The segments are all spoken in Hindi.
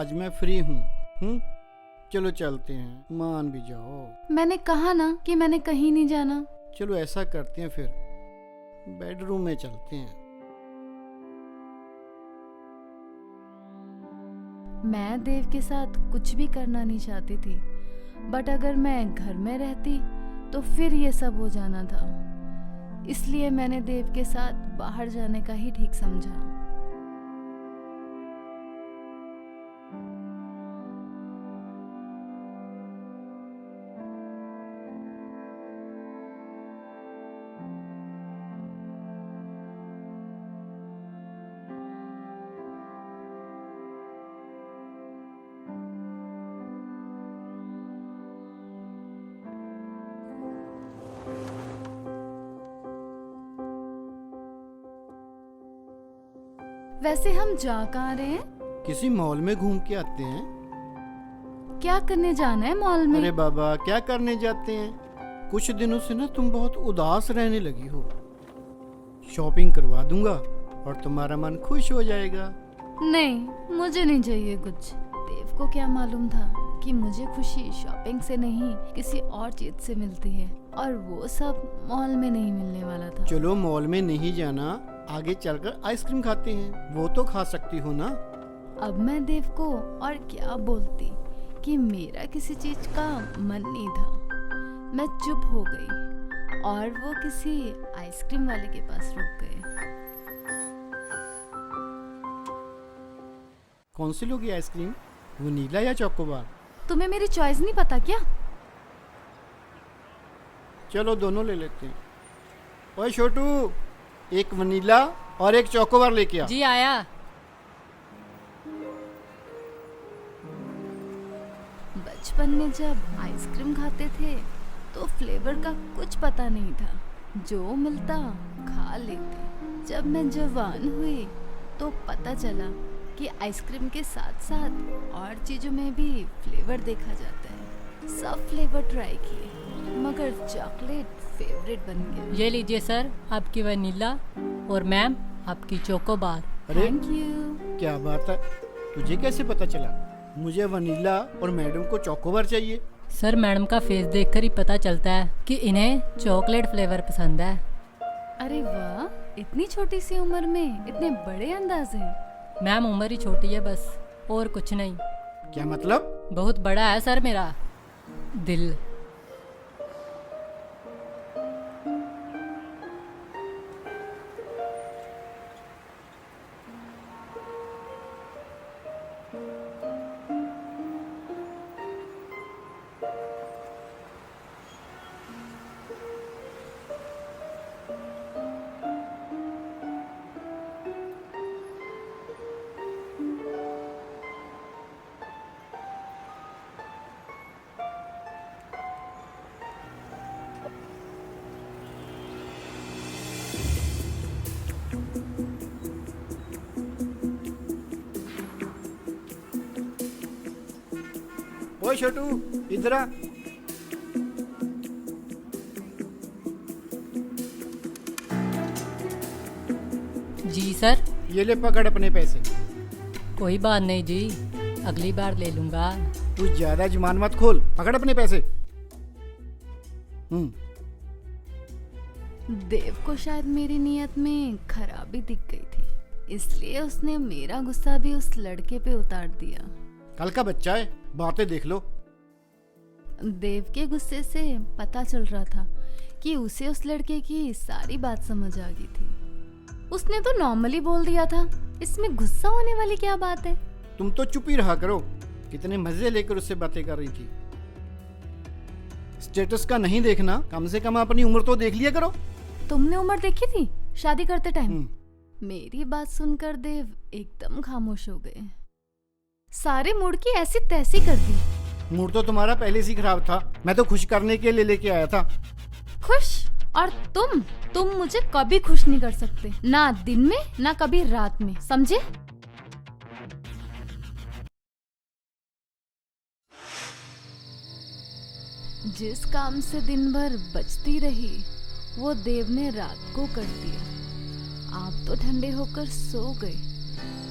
आज मैं फ्री हूँ। चलो चलते हैं, मान भी जाओ। मैंने कहा ना कि मैंने कहीं नहीं जाना। चलो ऐसा करते हैं फिर, बेडरूम में चलते हैं। मैं देव के साथ कुछ भी करना नहीं चाहती थी, बट अगर मैं घर में रहती तो फिर ये सब हो जाना था। इसलिए मैंने देव के साथ बाहर जाने का ही ठीक समझा। वैसे हम जा कहाँ रहे हैं? किसी मॉल में घूम के आते हैं। क्या करने जाना है मॉल में? अरे बाबा, क्या करने जाते हैं? कुछ दिनों से ना तुम बहुत उदास रहने लगी हो। शॉपिंग करवा दूंगा और तुम्हारा मन खुश हो जाएगा। नहीं, मुझे नहीं चाहिए कुछ। देव को क्या मालूम था कि मुझे खुशी शॉपिंग से नहीं किसी और चीज से मिलती है, और वो सब मॉल में नहीं मिलने वाला था। चलो मॉल में नहीं जाना, आगे चलकर आइसक्रीम खाते हैं, वो तो खा सकती हो ना। अब मैं देव को और क्या बोलती कि मेरा किसी चीज का मन नहीं था। मैं चुप हो गई और वो किसी आइसक्रीम वाले के पास रुक गए। कौन सी लोगी आइसक्रीम, वनीला या चोकोबार? तुम्हें मेरी चॉइस नहीं पता क्या? चलो दोनों ले लेते हैं। ओए छोटू, एक वनीला और एक चोकोबार लेके आ। जी आया। बचपन में जब आइसक्रीम खाते थे तो फ्लेवर का कुछ पता नहीं था, जो मिलता खा लेते। जब मैं जवान हुई तो पता चला कि आइसक्रीम के साथ साथ और चीजों में भी फ्लेवर देखा जाता है। सब फ्लेवर ट्राई किए, मगर चॉकलेट फेवरेट बन गया। ये लीजिए सर आपकी वनीला, और मैम आपकी चोकोबार। अरे थैंक यू। क्या बात है, तुझे कैसे पता चला? मुझे वनीला और मैडम को चोकोबार चाहिए। सर मैडम का फेस देखकर ही पता चलता है कि इन्हें चॉकलेट फ्लेवर पसंद है। अरे वाह, इतनी छोटी सी उम्र में इतने बड़े अंदाज हैं। मैम उम्र ही छोटी है बस, और कुछ नहीं। क्या मतलब? बहुत बड़ा है सर मेरा दिल। ओए छोटू, इधर आ। जी सर। ये ले पकड़ अपने पैसे। कोई बात नहीं जी, अगली बार ले लूंगा। तू ज्यादा जुबान मत खोल, पकड़ अपने पैसे। देव को शायद मेरी नीयत में खराबी दिख गई थी, इसलिए उसने मेरा गुस्सा भी उस लड़के पे उतार दिया। कल का बच्चा है, बातें देख लो। देव के गुस्से से पता चल रहा था कि उसे उस लड़के की सारी बात समझ आ गई थी। उसने तो नॉर्मली बोल दिया था, इसमें गुस्सा होने वाली क्या बात है? तुम तो चुप ही रहा करो, कितने मजे लेकर उससे बातें कर रही थी। स्टेटस का नहीं देखना, कम से कम अपनी उम्र तो देख लिया करो। तुमने उम्र देखी थी शादी करते टाइम? मेरी बात सुनकर देव एकदम खामोश हो गए। सारे मूड की ऐसी तैसी कर दी। मूड तो तुम्हारा पहले से ही खराब था, मैं तो खुश करने के लिए लेके आया था। खुश? और तुम मुझे कभी खुश नहीं कर सकते, ना दिन में ना कभी रात में, समझे? जिस काम से दिन भर बचती रही वो देव ने रात को कर दिया। आप तो ठंडे होकर सो गए।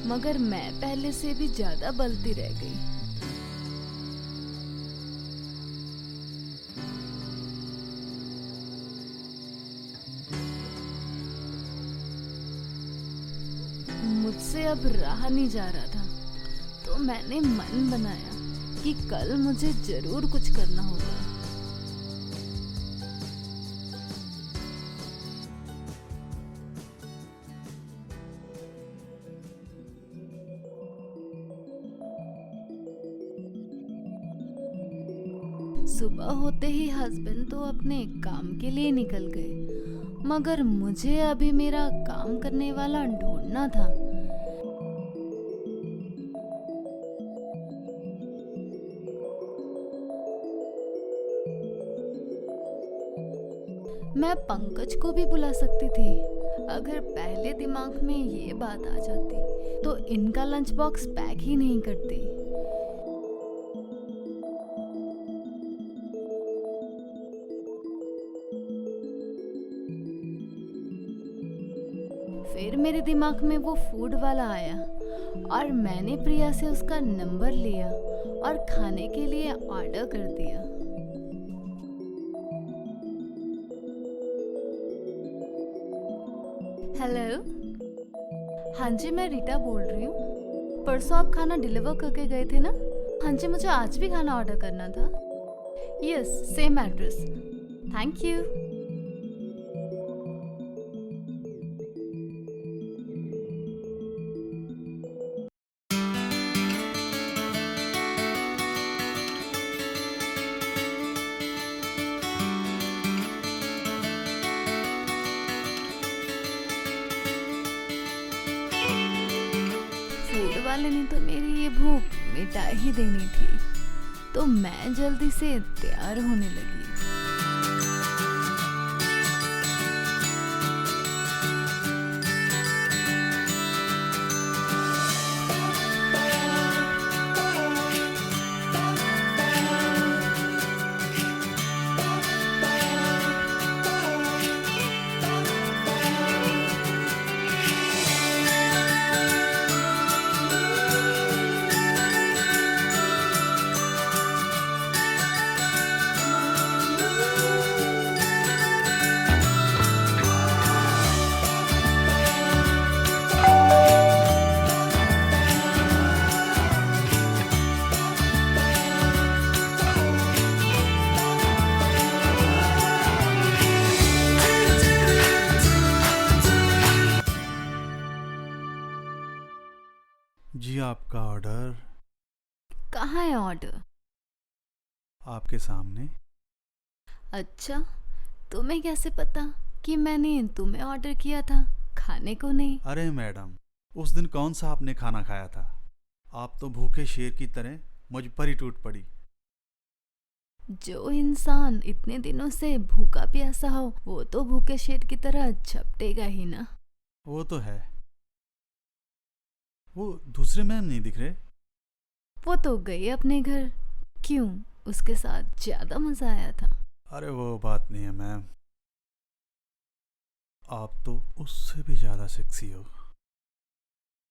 मगर मैं पहले से भी ज्यादा बलती रह गई। मुझसे अब रहा नहीं जा रहा था, तो मैंने मन बनाया कि कल मुझे जरूर कुछ करना होगा। सुबह होते ही हस्बैंड तो अपने काम के लिए निकल गए, मगर मुझे अभी मेरा काम करने वाला ढूंढना था। मैं पंकज को भी बुला सकती थी। अगर पहले दिमाग में ये बात आ जाती तो इनका लंच बॉक्स पैक ही नहीं करती। फिर मेरे दिमाग में वो फूड वाला आया और मैंने प्रिया से उसका नंबर लिया और खाने के लिए ऑर्डर कर दिया। हेलो, हाँ जी, मैं रीटा बोल रही हूँ। परसों आप खाना डिलीवर करके गए थे ना? हाँ जी, मुझे आज भी खाना ऑर्डर करना था। Yes, same address. Thank you. Food वाले ने तो मेरी ये भूख मिटा ही देनी थी, तो मैं जल्दी से तैयार होने लगी। जी आपका ऑर्डर कहाँ है ऑर्डर? आपके सामने। अच्छा, तुम्हें कैसे पता कि मैंने तुम्हें ऑर्डर किया था, खाने को नहीं? अरे मैडम, उस दिन कौन सा आपने खाना खाया था? आप तो भूखे शेर की तरह मुझ पर ही टूट पड़ी। जो इंसान इतने दिनों से भूखा प्यासा हो, वो तो भूखे शेर की तरह झपटेगा ही ना। वो तो है। वो दूसरे मैम नहीं दिख रहे? वो तो गई अपने घर। क्यों, उसके साथ ज्यादा मजा आया था? अरे वो बात नहीं है मैम, आप तो उससे भी ज्यादा सेक्सी हो।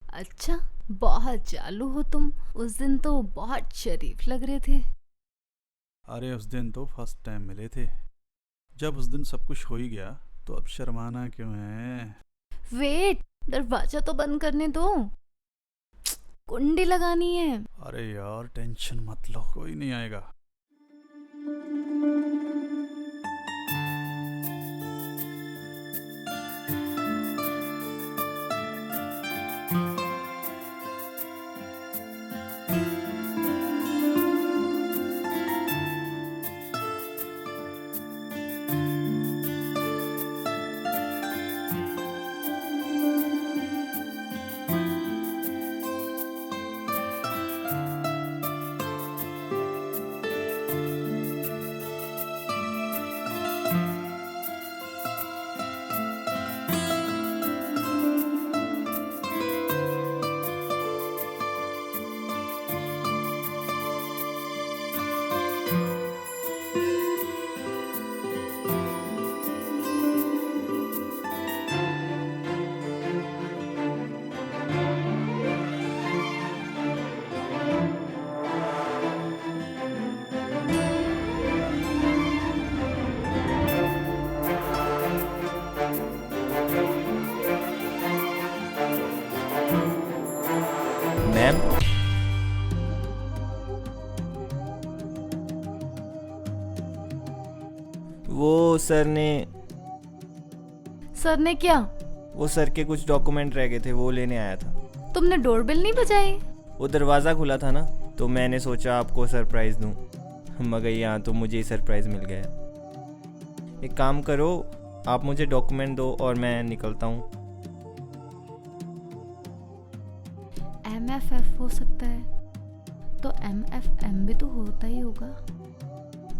अच्छा, बहुत चालू हो तुम। उस दिन तो बहुत शरीफ लग रहे थे। अरे उस दिन तो फर्स्ट टाइम मिले थे। जब उस दिन सब कुछ हो ही गया तो अब शर्माना क्यों है? वेट, दरवाजा तो बंद करने दो, कुंडी लगानी है। अरे यार टेंशन मत लो, कोई नहीं आएगा। वो सर ने क्या? वो सर के कुछ डॉक्यूमेंट रह गए थे, वो लेने आया था। तुमने डोरबेल नहीं बजाई? वो दरवाज़ा खुला था ना, तो मैंने सोचा आपको सरप्राइज़ दूं, मगर यहाँ तो मुझे ही सरप्राइज़ मिल गया। एक काम करो, आप मुझे डॉक्यूमेंट दो और मैं निकलता हूँ। MFF हो सकता है, तो MFM भी तो होता ही होगा।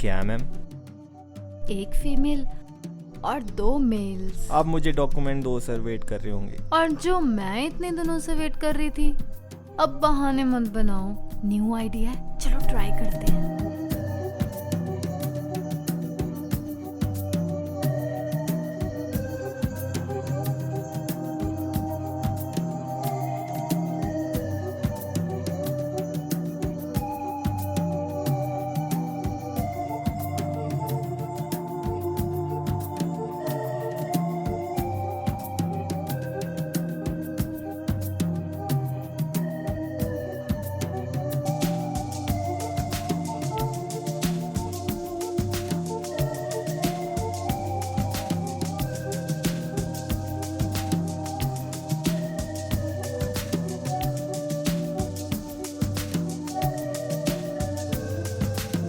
क्या मैम? एक फीमेल और 2 मेल्स। आप मुझे डॉक्यूमेंट दो, सर वेट कर रहे होंगे। और जो मैं इतने दिनों से वेट कर रही थी, अब बहाने मत बनाओ। न्यू आइडिया है, चलो ट्राई करते हैं।